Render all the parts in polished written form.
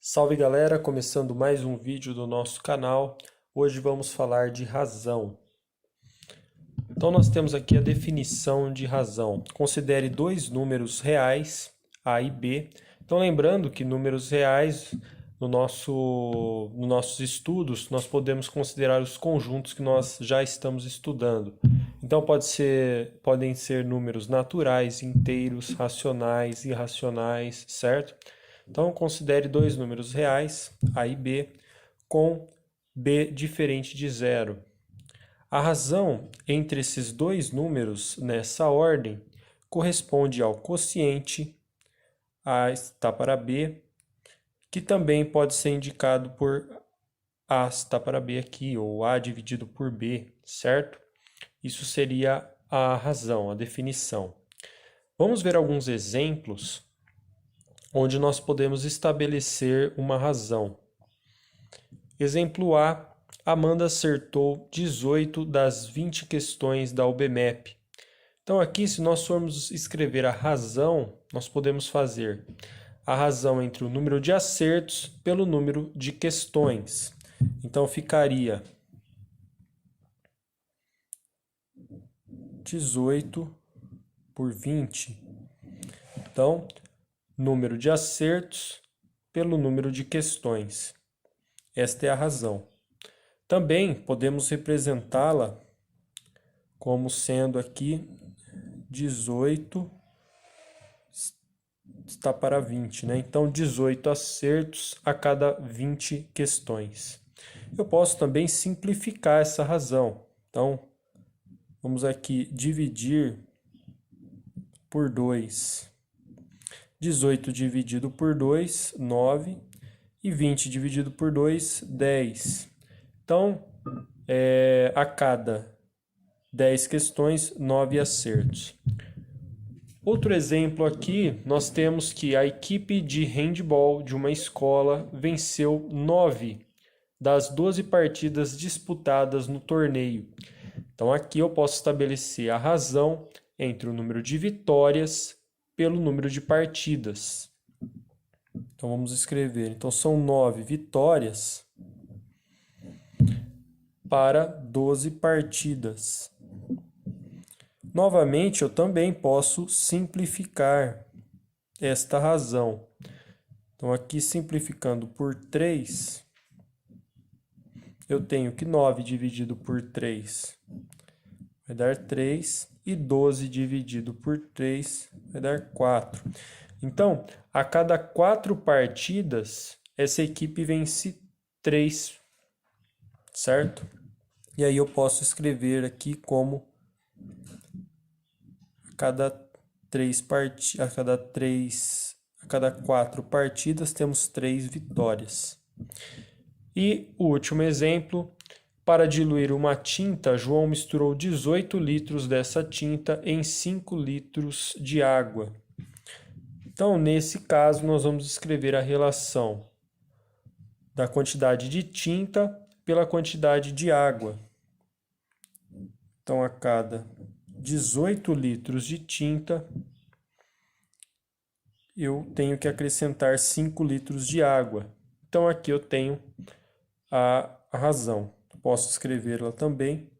Salve galera, começando mais um vídeo do nosso canal. Hoje vamos falar de razão. Então nós temos aqui a definição de razão. Considere dois números reais, A e B. Então lembrando que números reais, nos nossos estudos, nós podemos considerar os conjuntos que nós já estamos estudando. Então podem ser números naturais, inteiros, racionais, irracionais, certo? Então, considere dois números reais, A e B, com B diferente de zero. A razão entre esses dois números, nessa ordem, corresponde ao quociente, A está para B, que também pode ser indicado por A está para B aqui, ou A dividido por B, certo? Isso seria a razão, a definição. Vamos ver alguns exemplos onde nós podemos estabelecer uma razão. Exemplo A, Amanda acertou 18 das 20 questões da UBMEP. Então aqui, se nós formos escrever a razão, nós podemos fazer a razão entre o número de acertos pelo número de questões. Então ficaria 18 por 20. Então, número de acertos pelo número de questões. Esta é a razão. Também podemos representá-la como sendo aqui 18 está para 20, né? Então, 18 acertos a cada 20 questões. Eu posso também simplificar essa razão. Então, vamos aqui dividir por 2. 18 dividido por 2, 9. E 20 dividido por 2, 10. Então, a cada 10 questões, 9 acertos. Outro exemplo aqui, nós temos que a equipe de handball de uma escola venceu 9 das 12 partidas disputadas no torneio. Então, aqui eu posso estabelecer a razão entre o número de vitórias pelo número de partidas. Então, vamos escrever. Então, são 9 vitórias para 12 partidas. Novamente, eu também posso simplificar esta razão. Então, aqui simplificando por 3, eu tenho que 9 dividido por 3 vai dar 3, e 12 dividido por 3 vai dar 4. Então, a cada 4 partidas, essa equipe vence 3, certo? E aí eu posso escrever aqui como a cada 4 partidas temos 3 vitórias. E o último exemplo, para diluir uma tinta, João misturou 18 litros dessa tinta em 5 litros de água. Então, nesse caso, nós vamos escrever a relação da quantidade de tinta pela quantidade de água. Então, a cada 18 litros de tinta, eu tenho que acrescentar 5 litros de água. Então, aqui eu tenho a razão. Posso escrevê-la também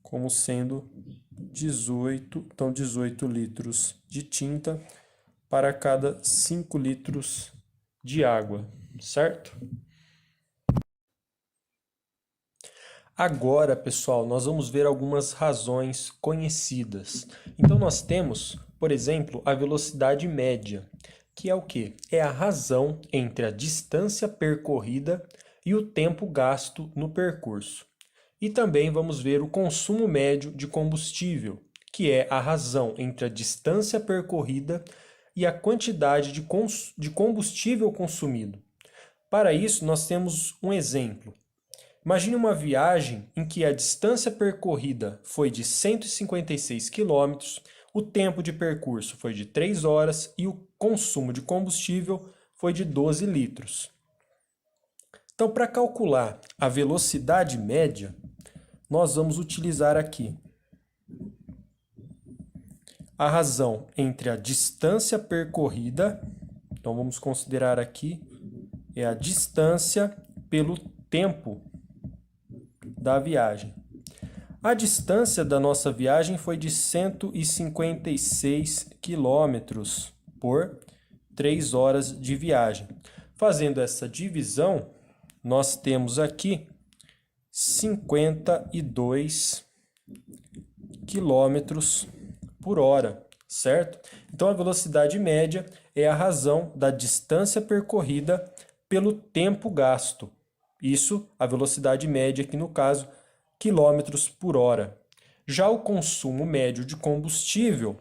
como sendo 18, então 18 litros de tinta para cada 5 litros de água, certo? Agora, pessoal, nós vamos ver algumas razões conhecidas. Então, nós temos, por exemplo, a velocidade média, que é o quê? É a razão entre a distância percorrida e o tempo gasto no percurso. E também vamos ver o consumo médio de combustível, que é a razão entre a distância percorrida e a quantidade de combustível consumido. Para isso, nós temos um exemplo. Imagine uma viagem em que a distância percorrida foi de 156 km, o tempo de percurso foi de 3 horas e o consumo de combustível foi de 12 litros. Então, para calcular a velocidade média, nós vamos utilizar aqui a razão entre a distância percorrida, então vamos considerar aqui é a distância pelo tempo da viagem. A distância da nossa viagem foi de 156 quilômetros por 3 horas de viagem. Fazendo essa divisão, nós temos aqui 52 quilômetros por hora, certo? Então, a velocidade média é a razão da distância percorrida pelo tempo gasto. Isso, a velocidade média aqui no caso, quilômetros por hora. Já o consumo médio de combustível,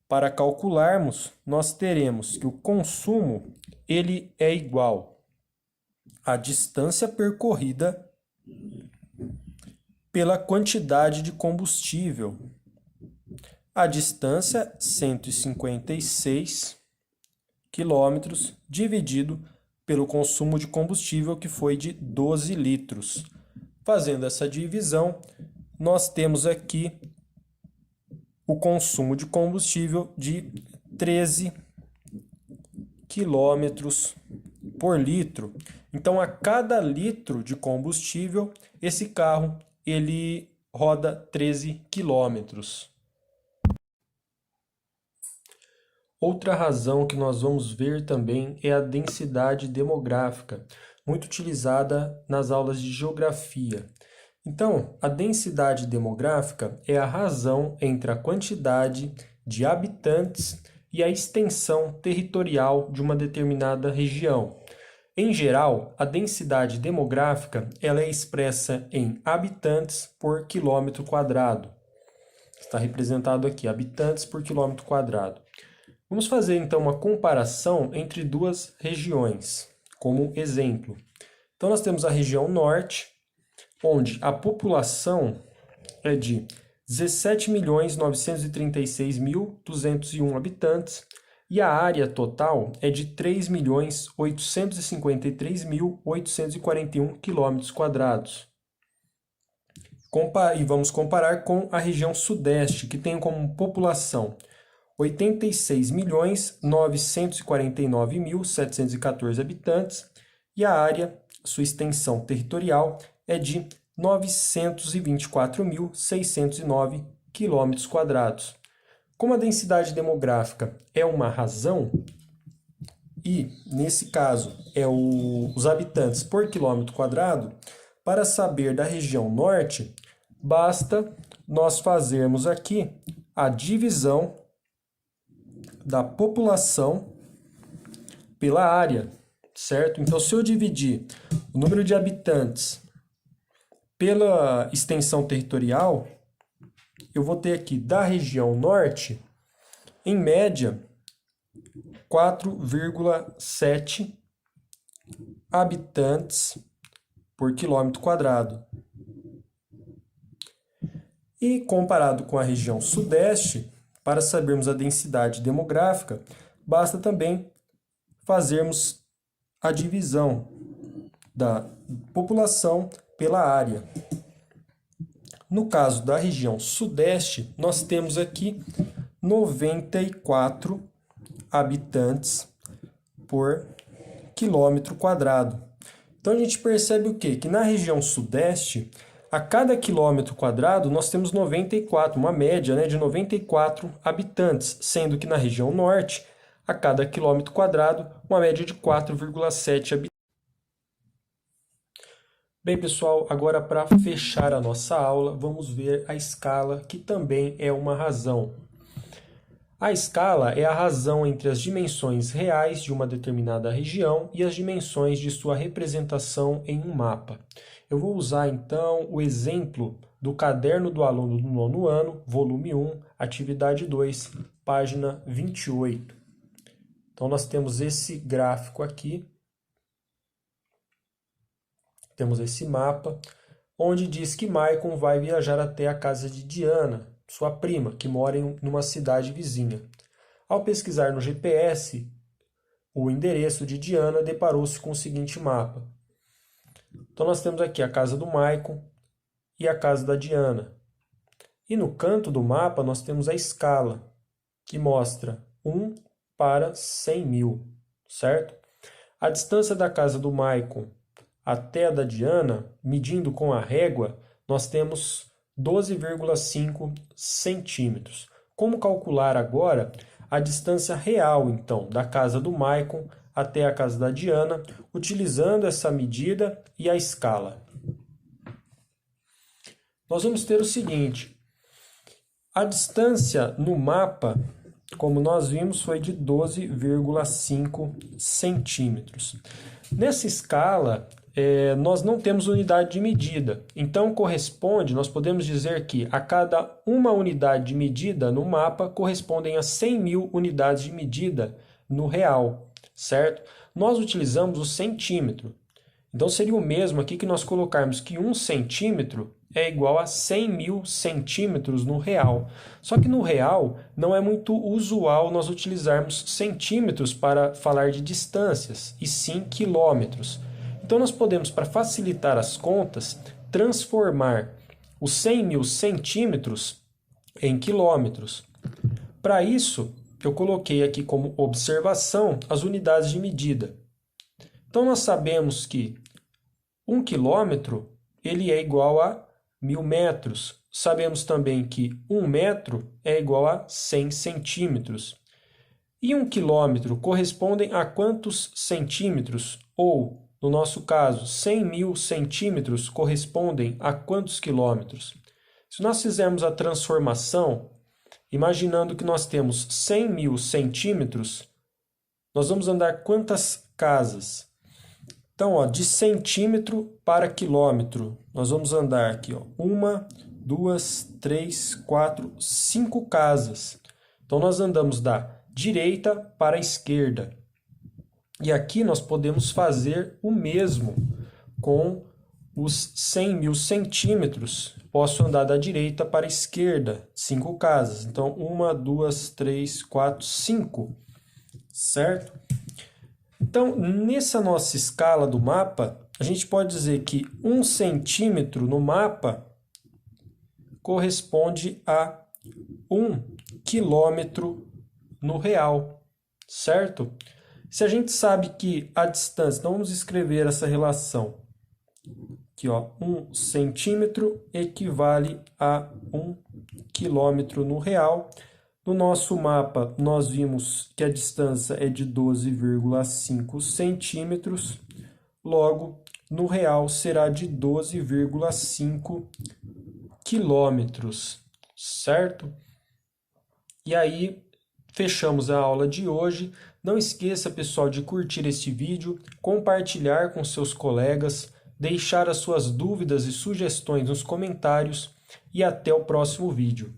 para calcularmos, nós teremos que o consumo ele é igual à distância percorrida pela quantidade de combustível. A distância, 156 quilômetros, dividido pelo consumo de combustível, que foi de 12 litros. Fazendo essa divisão, nós temos aqui o consumo de combustível de 13 quilômetros por litro. Então, a cada litro de combustível, esse carro ele roda 13 quilômetros. Outra razão que nós vamos ver também é a densidade demográfica, muito utilizada nas aulas de geografia. Então, a densidade demográfica é a razão entre a quantidade de habitantes e a extensão territorial de uma determinada região. Em geral, a densidade demográfica ela é expressa em habitantes por quilômetro quadrado. Está representado aqui, habitantes por quilômetro quadrado. Vamos fazer então uma comparação entre duas regiões, como exemplo. Então nós temos a região norte, onde a população é de 17.936.201 habitantes e a área total é de 3.853.841 km². E vamos comparar com a região sudeste, que tem como população 86.949.714 habitantes e a área, sua extensão territorial, é de 924.609 km². Como a densidade demográfica é uma razão, e nesse caso é os habitantes por quilômetro quadrado, para saber da região norte, basta nós fazermos aqui a divisão da população pela área, certo? Então, se eu dividir o número de habitantes pela extensão territorial, eu vou ter aqui da região norte, em média, 4,7 habitantes por quilômetro quadrado. E comparado com a região sudeste, para sabermos a densidade demográfica, basta também fazermos a divisão da população pela área. No caso da região sudeste, nós temos aqui 94 habitantes por quilômetro quadrado. Então a gente percebe o quê? Que na região sudeste, a cada quilômetro quadrado, nós temos 94, uma média, né, de 94 habitantes, sendo que na região norte, a cada quilômetro quadrado, uma média de 4,7 habitantes. Bem, pessoal, agora para fechar a nossa aula, vamos ver a escala, que também é uma razão. A escala é a razão entre as dimensões reais de uma determinada região e as dimensões de sua representação em um mapa. Eu vou usar, então, o exemplo do Caderno do Aluno do Nono Ano, volume 1, atividade 2, página 28. Então, nós temos esse gráfico aqui, temos esse mapa, onde diz que Maicon vai viajar até a casa de Diana, sua prima, que mora em uma cidade vizinha. Ao pesquisar no GPS o endereço de Diana, deparou-se com o seguinte mapa. Então nós temos aqui a casa do Maicon e a casa da Diana. E no canto do mapa nós temos a escala, que mostra 1 para 100.000, certo? A distância da casa do Maicon até a da Diana, medindo com a régua, nós temos 12,5 centímetros. Como calcular agora a distância real, então, da casa do Maicon até a casa da Diana, utilizando essa medida e a escala? Nós vamos ter o seguinte: a distância no mapa, como nós vimos, foi de 12,5 centímetros. Nessa escala, nós não temos unidade de medida. Então, nós podemos dizer que a cada uma unidade de medida no mapa correspondem a 100.000 unidades de medida no real, certo? Nós utilizamos o centímetro. Então, seria o mesmo aqui que nós colocarmos que 1 centímetro é igual a 100.000 centímetros no real. Só que no real não é muito usual nós utilizarmos centímetros para falar de distâncias, e sim quilômetros. Então nós podemos, para facilitar as contas, transformar os 100.000 centímetros em quilômetros. Para isso, eu coloquei aqui como observação as unidades de medida. Então nós sabemos que 1 quilômetro ele é igual a 1.000 metros. Sabemos também que 1 metro é igual a 100 centímetros. E 1 quilômetro correspondem a quantos centímetros? Ou, no nosso caso, 100.000 centímetros correspondem a quantos quilômetros? Se nós fizermos a transformação, imaginando que nós temos 100.000 centímetros, nós vamos andar quantas casas? Então, de centímetro para quilômetro, nós vamos andar aqui, 1, 2, 3, 4, 5 casas. Então, nós andamos da direita para a esquerda. E aqui nós podemos fazer o mesmo com os 100.000 centímetros. Posso andar da direita para a esquerda, 5 casas. Então, 1, 2, 3, 4, 5, certo? Então, nessa nossa escala do mapa, a gente pode dizer que 1 centímetro no mapa corresponde a 1 quilômetro no real, certo? Se a gente sabe que a distância, então vamos escrever essa relação. Aqui, 1 centímetro equivale a 1 quilômetro no real. No nosso mapa, nós vimos que a distância é de 12,5 centímetros, logo, no real será de 12,5 quilômetros, certo? E aí, fechamos a aula de hoje. Não esqueça, pessoal, de curtir este vídeo, compartilhar com seus colegas, deixar as suas dúvidas e sugestões nos comentários e até o próximo vídeo.